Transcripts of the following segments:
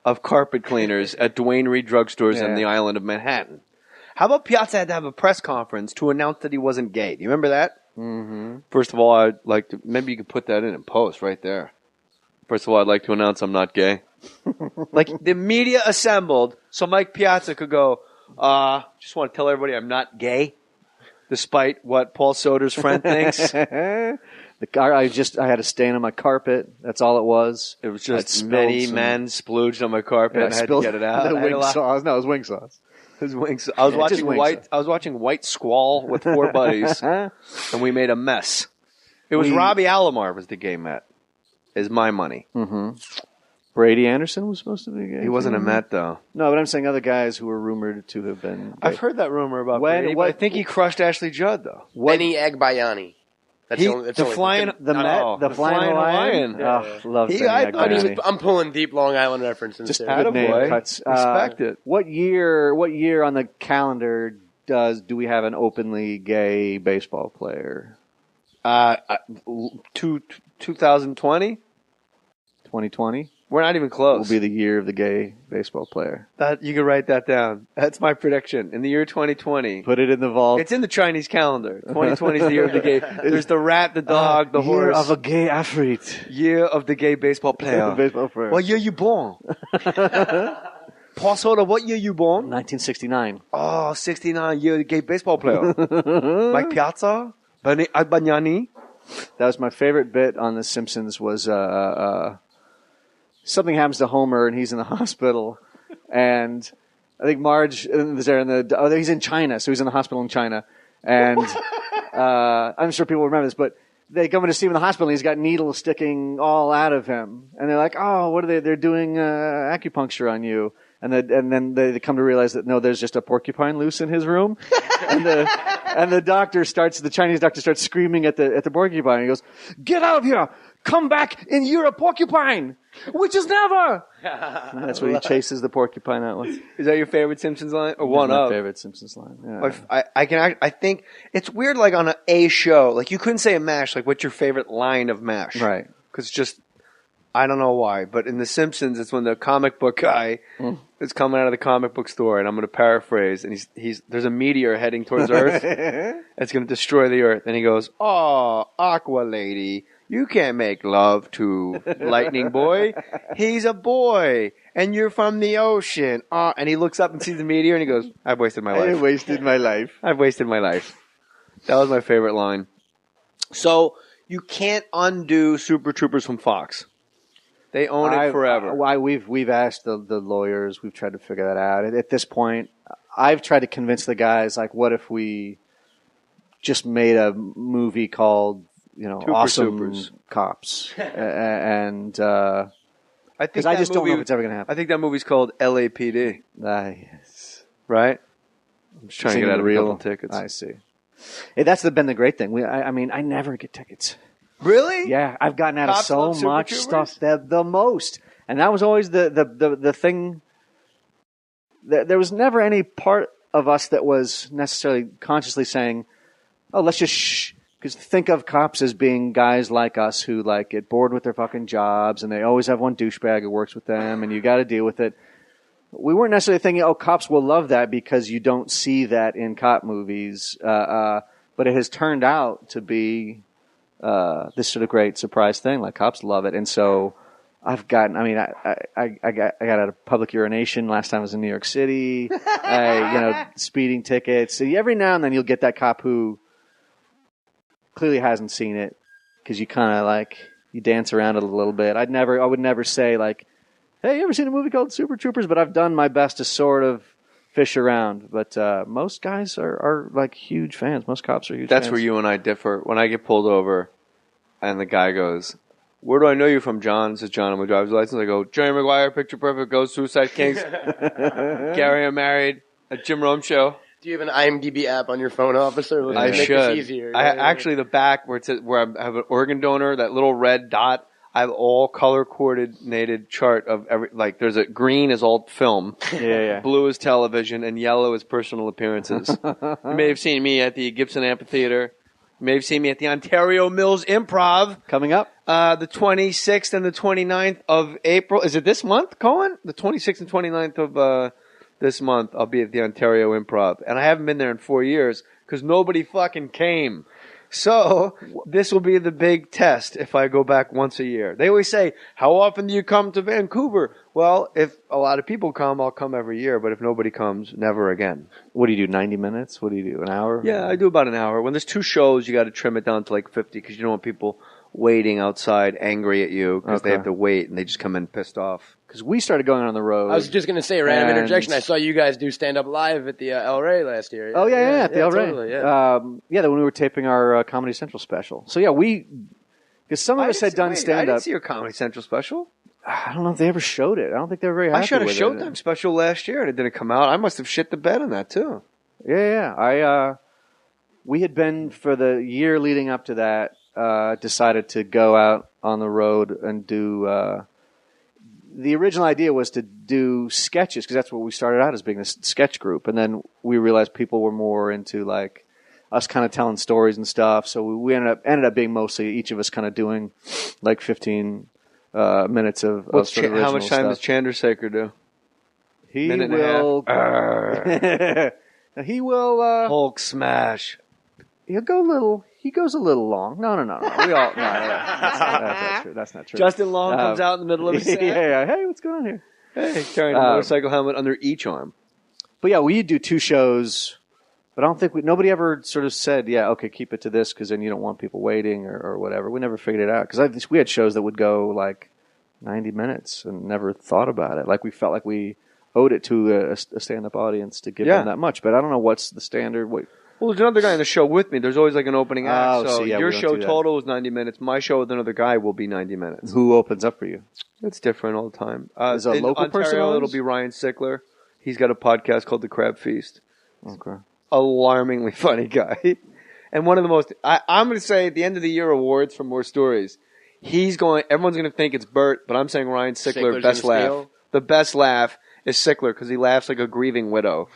of carpet cleaners at Duane Reade drugstores on the island of Manhattan. How about Piazza had to have a press conference to announce that he wasn't gay? Do you remember that? Mm-hmm. First of all, I'd like to, maybe you could put that in post right there. First of all, I'd like to announce I'm not gay. Like, the media assembled so Mike Piazza could go, just want to tell everybody I'm not gay, despite what Paul Soter's friend thinks. I had a stain on my carpet. That's all it was. It was just many men splooged on my carpet. I had to get it out. Wing sauce. No, it was wing sauce. His wings. I was watching White Squall with 4 buddies, and we made a mess. It was Robbie Alomar was the gay Met. Is my money. Mm-hmm. Brady Anderson was supposed to be gay. He wasn't a Met though. No, but I'm saying other guys who were rumored to have been gay. I've heard that rumor about Brady, but I think he crushed Ashley Judd though. Benny Agbayani. The flying Hawaiian. Oh, love Benny Agbayani. I'm pulling deep Long Island references. Just good name cuts. Respect it. What year on the calendar do we have an openly gay baseball player? 2020? 2020? We're not even close. Will be the year of the gay baseball player. You can write that down. That's my prediction. In the year 2020. Put it in the vault. It's in the Chinese calendar. 2020 is the year of the gay. There's the rat, the dog, the horse. Year of a gay athlete. Year of the gay baseball player. What year you born? Paul Soter, what year you born? 1969. Oh, 69 year of the gay baseball player. Mike Piazza? Benny Agbayani? That was my favorite bit on The Simpsons was something happens to Homer and he's in the hospital. And I think Marge is there he's in China, so he's in the hospital in China. And I'm sure people remember this, but they come in to see him in the hospital and he's got needles sticking all out of him. And they're like, oh, what are they? They're doing acupuncture on you. And then they come to realize that no, there's just a porcupine loose in his room. And the Chinese doctor starts screaming at the porcupine. He goes, "Get out of here! Come back and you're a porcupine, which is never." And that's what he chases the porcupine out with. Is that your favorite Simpsons line, or one of? My favorite Simpsons line. Yeah. I think it's weird. Like on a show, like you couldn't say a MASH. Like, what's your favorite line of MASH? Right. Because just. I don't know why, but in The Simpsons, it's when the comic book guy is coming out of the comic book store, and I'm going to paraphrase, and there's a meteor heading towards Earth. It's going to destroy the Earth, and he goes, "Oh, Aqua Lady, you can't make love to Lightning Boy. He's a boy, and you're from the ocean." And he looks up and sees the meteor, and he goes, "I've wasted my life. I wasted my life. I've wasted my life." That was my favorite line. So you can't undo Super Troopers from Fox. They own it forever. We've asked the lawyers. We've tried to figure that out. At this point, I've tried to convince the guys, like, what if we just made a movie called, Awesome Supers. Cops? And I just don't know if it's ever going to happen. I think that movie's called LAPD. Yes. Right? I'm just trying to get out of real tickets. I see. Hey, that's been the great thing. I never get tickets. Really? Yeah, I've gotten out of so much stuff the most, and that was always the thing. There was never any part of us that was necessarily consciously saying, "Oh, let's just because think of cops as being guys like us who like get bored with their fucking jobs, and they always have one douchebag who works with them, and you got to deal with it." We weren't necessarily thinking, "Oh, cops will love that," because you don't see that in cop movies, but it has turned out to be. This sort of great surprise thing, like cops love it, and so I've gotten. I mean, I got out of public urination last time I was in New York City. Speeding tickets. So every now and then you'll get that cop who clearly hasn't seen it because you kind of you dance around it a little bit. I would never say like, "Hey, you ever seen a movie called Supertroopers?" But I've done my best to sort of fish around. But most guys are like huge fans. Most cops are huge fans. That's where you and I differ. When I get pulled over and the guy goes, "Where do I know you from, John?" Says John on my driver's license. I go, "Jerry Maguire, Picture Perfect, Ghost, Suicide Kings, Gary, I'm Married, a Jim Rome Show." Do you have an IMDb app on your phone, officer? I should. This easier. Actually, the back where it says where I have an organ donor, that little red dot. I have all color coordinated chart of every, like there's a green is all film, blue is television, and yellow is personal appearances. You may have seen me at the Gibson Amphitheater, You may have seen me at the Ontario Mills Improv. Coming up? The 26th and the 29th of April. Is it this month, Cohen? The 26th and 29th of this month, I'll be at the Ontario Improv. And I haven't been there in 4 years because nobody fucking came. So this will be the big test if I go back once a year. They always say, how often do you come to Vancouver? Well, if a lot of people come, I'll come every year. But if nobody comes, never again. What do you do, 90 minutes? What do you do, an hour? Yeah, I do about an hour. When there's 2 shows, you got to trim it down to like 50 because you don't want people waiting outside angry at you because they have to wait and they just come in pissed off. Because we started going on the road. I was just going to say, random interjection. I saw you guys do stand-up live at the El Rey last year. Oh, yeah, at the El Rey. Totally, when we were taping our Comedy Central special. So, yeah, because some of us had done stand-up. I didn't see your Comedy Central special. I don't know if they ever showed it. I don't think they were very happy with it. I shot a Showtime special last year and it didn't come out. I must have shit the bed on that, too. Yeah. We had been, for the year leading up to that, decided to go out on the road and do... the original idea was to do sketches because that's what we started out as, being this sketch group. And then we realized people were more into like us kind of telling stories and stuff. So we ended up being mostly each of us kind of doing like 15 minutes of sort of how much time stuff. does Chandrasekhar do? He Minute will. He will. Hulk smash. He'll go a little. He goes a little long. No. We all. No, that's not true. That's not true. Justin Long comes out in the middle of a set. Yeah. Hey, what's going on here? Hey, carrying a motorcycle helmet under each arm. But yeah, we do 2 shows. But I don't think nobody ever sort of said, yeah, okay, keep it to this because then you don't want people waiting or whatever. We never figured it out because we had shows that would go like 90 minutes and never thought about it. Like we felt like we owed it to a stand-up audience to give them that much. But I don't know what's the standard. Well, there's another guy on the show with me. There's always like an opening act. So your show total was 90 minutes. My show with another guy will be 90 minutes. Who opens up for you? It's different all the time. Is a local Ontario, person? It'll be Ryan Sickler. He's got a podcast called The Crab Feast. Okay. Alarmingly funny guy. And one of the most, I'm going to say at the end of the year awards for Mohr Stories, everyone's going to think it's Bert, but I'm saying Ryan Sickler, best laugh. Steal. The best laugh is Sickler because he laughs like a grieving widow.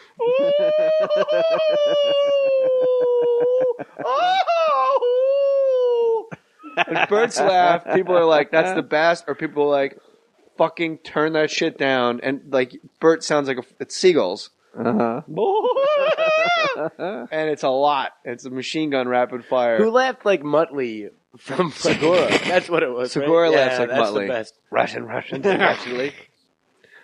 And Bert's laugh, people are like, that's the best, or people are like, fucking turn that shit down. And like, Bert sounds like it's seagulls. Uh-huh. And it's a lot. It's a machine gun rapid fire. Who laughed like Muttley from Segura? That's what it was. Segura right? laughs like that's Muttley. The best. Russian, actually.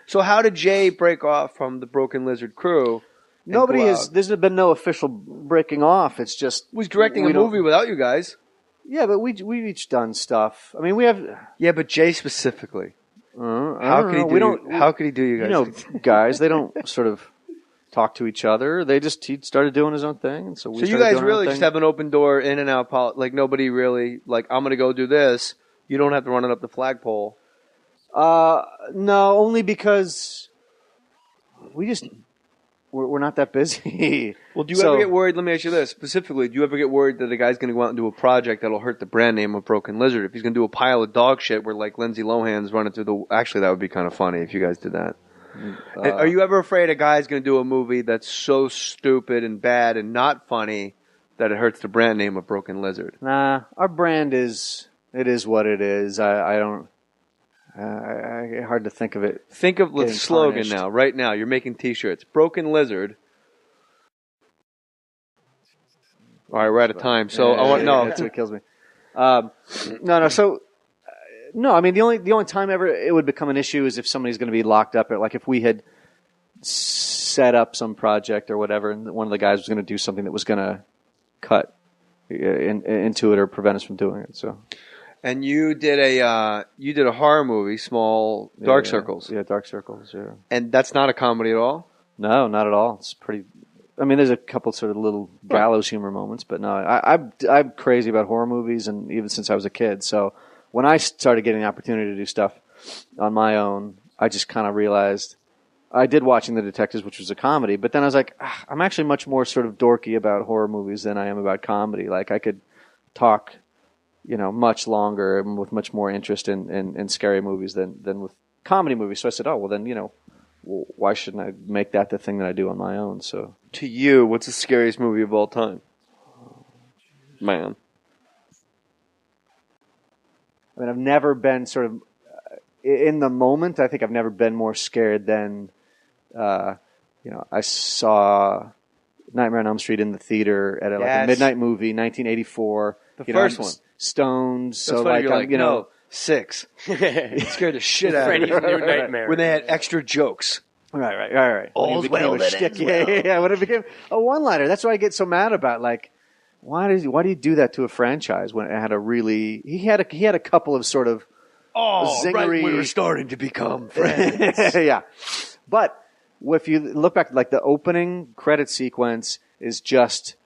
So how did Jay break off from the Broken Lizard crew? There's been no official breaking off. It's just... He was directing a movie without you guys. Yeah, but we've each done stuff. I mean, we have... Yeah, but Jay specifically. How could he do you guys? You know, guys, they don't sort of talk to each other. He started doing his own thing, and so we. So you guys really just have an open door in and out. Like nobody really like. I'm going to go do this. You don't have to run it up the flagpole. No, only because we're not that busy. Well, do you ever get worried? Let me ask you this specifically: do you ever get worried that a guy's going to go out and do a project that'll hurt the brand name of Broken Lizard? If he's going to do a pile of dog shit where like Lindsay Lohan's running through the. Actually, that would be kind of funny if you guys did that. Are you ever afraid a guy's going to do a movie that's so stupid and bad and not funny that it hurts the brand name of Broken Lizard? Nah, our brand is what it is. I don't. Hard to think of it. Think of the slogan now. Right now, you're making T-shirts. Broken Lizard. All right, we're out of time. So I want that's what kills me. No. So. No, I mean the only time ever it would become an issue is if somebody's going to be locked up, or like if we had set up some project or whatever, and one of the guys was going to do something that was going to cut into it or prevent us from doing it. So, and you did a horror movie, Small Dark Circles. Yeah, Dark Circles. Yeah, and that's not a comedy at all. No, not at all. It's pretty. I mean, there's a couple sort of little gallows humor moments, but no, I'm crazy about horror movies, and even since I was a kid, so. When I started getting the opportunity to do stuff on my own, I just kind of realized I did Watching the Detectives, which was a comedy, but then I was like, I'm actually much more sort of dorky about horror movies than I am about comedy. Like I could talk, much longer and with much more interest in scary movies than with comedy movies. So I said, why shouldn't I make that the thing that I do on my own? So to you, what's the scariest movie of all time? Man. I mean, I've never been sort of in the moment. I think I've never been more scared than, I saw Nightmare on Elm Street in the theater at a midnight movie, 1984. The first one. Stoned. So like, I'm, no, 6. It scared the shit out of me. Freddy's New Nightmare. When they had extra jokes. Right. All's well that ends well. Yeah, when it became a one-liner. That's what I get so mad about. Like, why do you do that to a franchise when it had a really... He had a couple of sort of zingery... right, we were starting to become friends. Yeah. But if you look back, like the opening credit sequence is just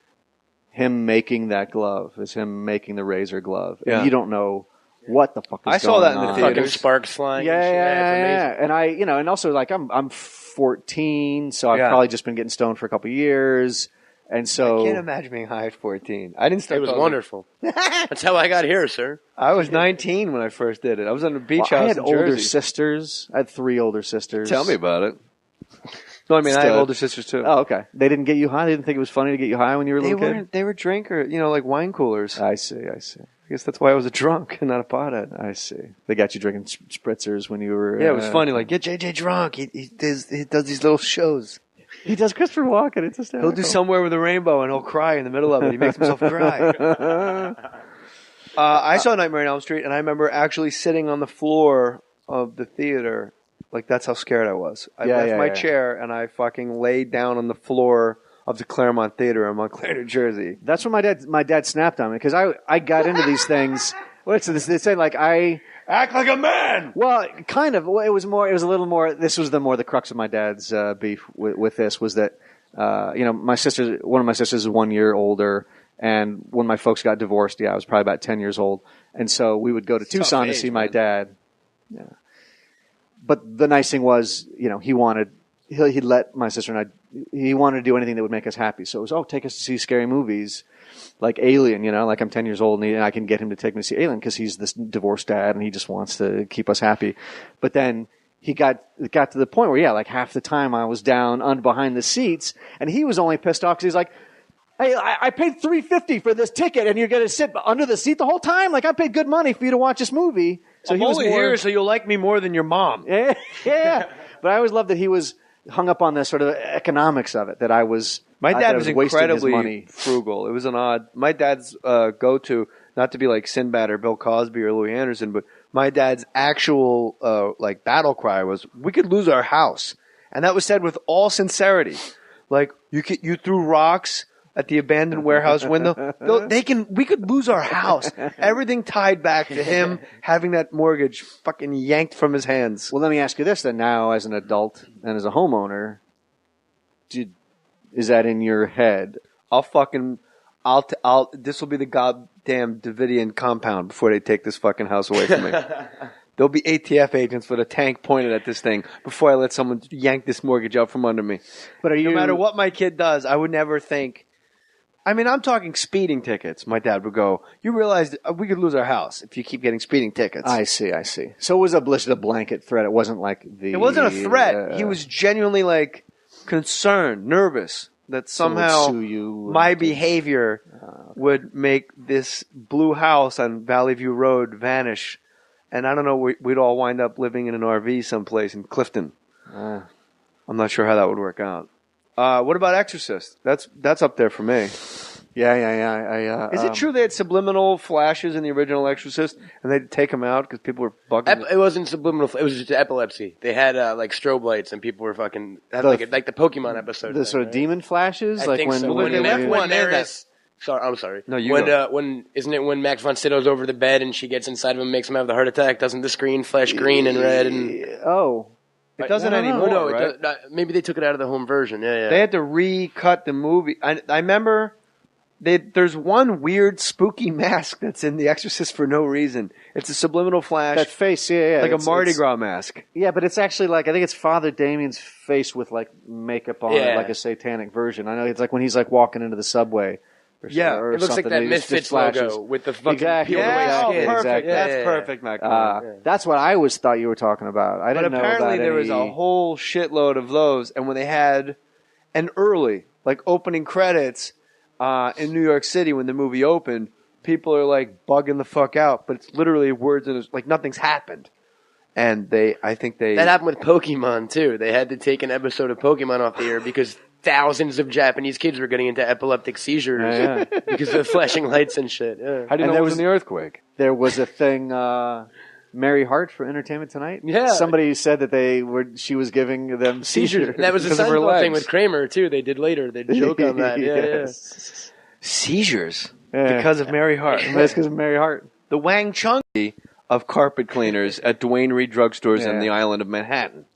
him making that glove, is him making the razor glove. Yeah. And you don't know what the fuck is going on. I saw that in the theater. Fucking sparks flying. Yeah. And and also like I'm 14, so I've probably just been getting stoned for a couple of years. And so I can't imagine being high at 14. I didn't start. It was wonderful. That's how I got here, sir. I was 19 when I first did it. I was on a beach house. I had in older Jersey. sisters. I had 3 older sisters. Tell me about it. No, I mean I have older sisters too. Oh, okay. They didn't get you high. They didn't think it was funny to get you high when you were a little kid. They were drinkers, like wine coolers. I see. I guess that's why I was a drunk and not a pothead. I see. They got you drinking spritzers when you were. Yeah, it was funny. Like, get JJ drunk. He does these little shows. He does Christopher Walken. It's hysterical. He'll do Somewhere with a Rainbow and he'll cry in the middle of it. He makes himself cry. I saw Nightmare on Elm Street, and I remember actually sitting on the floor of the theater. Like, that's how scared I was. I left my chair, and I fucking laid down on the floor of the Claremont Theater in Montclair, New Jersey. That's when my dad snapped on me, because I got into these things. What's this? They say, like, Act like a man! Well, kind of. It was a little more. This was the crux of my dad's beef with this was that, one of my sisters is 1 year older, and when my folks got divorced, I was probably about 10 years old, and so we would go to Tucson to see my dad. Yeah. But the nice thing was, he'd let my sister and he wanted to do anything that would make us happy. So it was, take us to see scary movies. Like Alien, like I'm 10 years old and I can get him to take me to see Alien because he's this divorced dad and he just wants to keep us happy. But then he got to the point where, like half the time I was down behind the seats and he was only pissed off because he's like, hey, I paid $3.50 for this ticket and you're going to sit under the seat the whole time? Like I paid good money for you to watch this movie. So I'm only here so you'll like me more than your mom. Yeah. But I always loved that he was hung up on the sort of economics of it, that I was... My dad was incredibly frugal. It was an odd... My dad's go-to, not to be like Sinbad or Bill Cosby or Louis Anderson, but my dad's actual battle cry was, we could lose our house. And that was said with all sincerity. Like, you threw rocks at the abandoned warehouse window. We could lose our house. Everything tied back to him having that mortgage fucking yanked from his hands. Well, let me ask you this then. Now, as an adult and as a homeowner, is that in your head? This will be the goddamn Davidian compound before they take this fucking house away from me. There'll be ATF agents with a tank pointed at this thing before I let someone yank this mortgage out from under me. But no matter what my kid does, I would never think... I mean, I'm talking speeding tickets. My dad would go, you realize we could lose our house if you keep getting speeding tickets. I see. So it was a blanket threat. It wasn't like the... It wasn't a threat. He was genuinely, concerned, nervous that somehow my behavior would make this blue house on Valley View Road vanish. And I don't know, we'd all wind up living in an RV someplace in Clifton. I'm not sure how that would work out. What about Exorcist? That's up there for me. Yeah. Is it true they had subliminal flashes in the original Exorcist, and they'd take them out because people were bugging? It wasn't subliminal. It was just epislepsy. They had strobe lights, and people were fucking like the Pokemon episode. The sort of demon flashes, I think so. When Maris, sorry, I'm sorry. No, you go. Isn't it when Max von Sydow's over the bed and she gets inside of him, makes him have the heart attack? Doesn't the screen flash green and red? It doesn't anymore, right? Maybe they took it out of the home version. Yeah. They had to recut the movie. I remember there's one weird spooky mask that's in The Exorcist for no reason. It's a subliminal flash. That face, yeah. Like a Mardi Gras mask. Yeah, but it's actually I think it's Father Damien's face with makeup on it, like a satanic version. I know it's like when he's walking into the subway. Or it looks like that Misfits logo with the fucking peeled away skin. Perfect. Exactly. That's perfect, Mac. That's what I always thought you were talking about. I didn't know about apparently there was a whole shitload of those, and when they had an early, opening credits, in New York City when the movie opened, people are like bugging the fuck out, but it's literally words and like nothing's happened. And I think That happened with Pokemon too. They had to take an episode of Pokemon off the air because thousands of Japanese kids were getting into epileptic seizures because of the flashing lights and shit. Yeah. How do you know it was in the earthquake? There was a thing, Mary Hart for Entertainment Tonight. Yeah. Somebody said that she was giving them seizures. And that was a Seinfeld thing with Kramer too. They did later. They joke on that. Yes. Seizures because of Mary Hart. That's because of Mary Hart. The Wang Chung of carpet cleaners at Duane Reade drugstores on the island of Manhattan.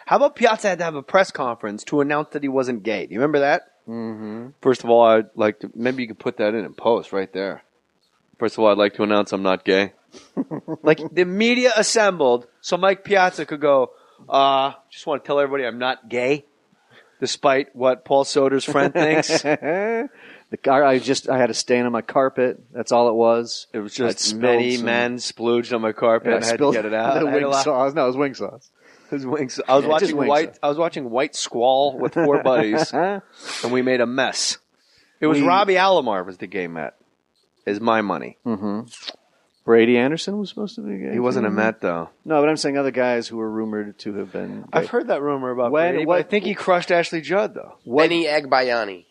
How about Piazza had to have a press conference to announce that he wasn't gay? Do you remember that? Mm-hmm. First of all, I'd like to, maybe you could put that in post right there. First of all, I'd like to announce I'm not gay. Like the media assembled so Mike Piazza could go, just want to tell everybody I'm not gay, despite what Paul Soter's friend thinks. I had a stain on my carpet. That's all it was. It was just many men splooged on my carpet. I had to get it out. Wing sauce. No, it was wing sauce. It was wing sauce. I was watching White Squall with 4 buddies, and we made a mess. It was Robbie Alomar was the gay Met. Is my money. Mm-hmm. Brady Anderson was supposed to be gay. He wasn't a Met though. No, but I'm saying other guys who were rumored to have been gay. I've heard that rumor about Brady, but I think he crushed Ashley Judd though. Benny Agbayani.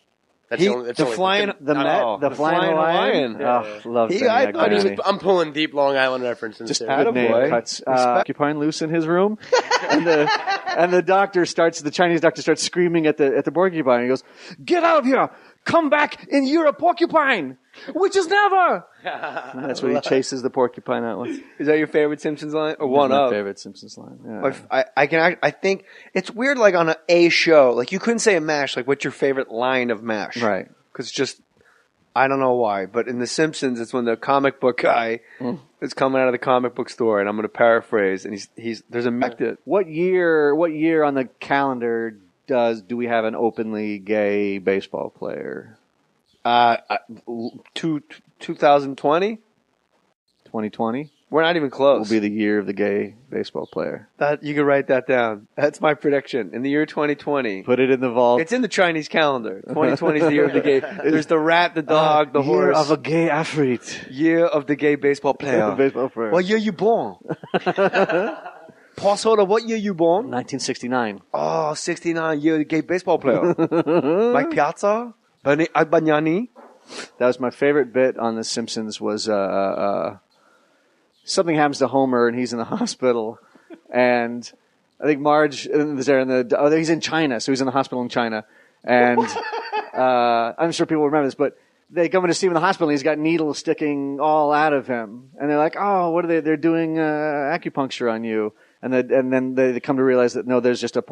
The flying Hawaiian. Oh, love Benny. I'm pulling deep Long Island references. Just attaboy. Cuts. Occupying loose in his room, and the Chinese doctor starts screaming at the porcupine. He goes, "Get out of here! Come back, and you're a porcupine, which is never." And that's what he chases the porcupine out with. Is that your favorite Simpsons line, or one of my favorite Simpsons line? Yeah. I think it's weird. Like on a show, like you couldn't say a MASH. Like, what's your favorite line of MASH? Right. Because just I don't know why, but in The Simpsons, it's when the comic book guy is coming out of the comic book store, and I'm going to paraphrase, and there's a What year on the calendar do we have an openly gay baseball player? 2020? 2020? We're not even close. Will be the year of the gay baseball player. You can write that down. That's my prediction. In the year 2020. Put it in the vault. It's in the Chinese calendar. 2020 is the year of the gay. There's the rat, the dog, the horse. Year of a gay athlete. Year of the gay baseball player. What year you born? Paul Soter, what year you born? 1969. Oh, 69, year of the gay baseball player. Mike Piazza? Benny Agbayani? That was my favorite bit on The Simpsons was something happens to Homer and he's in the hospital. And I think Marge is there he's in China, so he's in the hospital in China. And I'm sure people remember this, but they come in to see him in the hospital and he's got needles sticking all out of him. And they're like, oh, what are they? They're doing acupuncture on you. And then they come to realize that, no, there's just a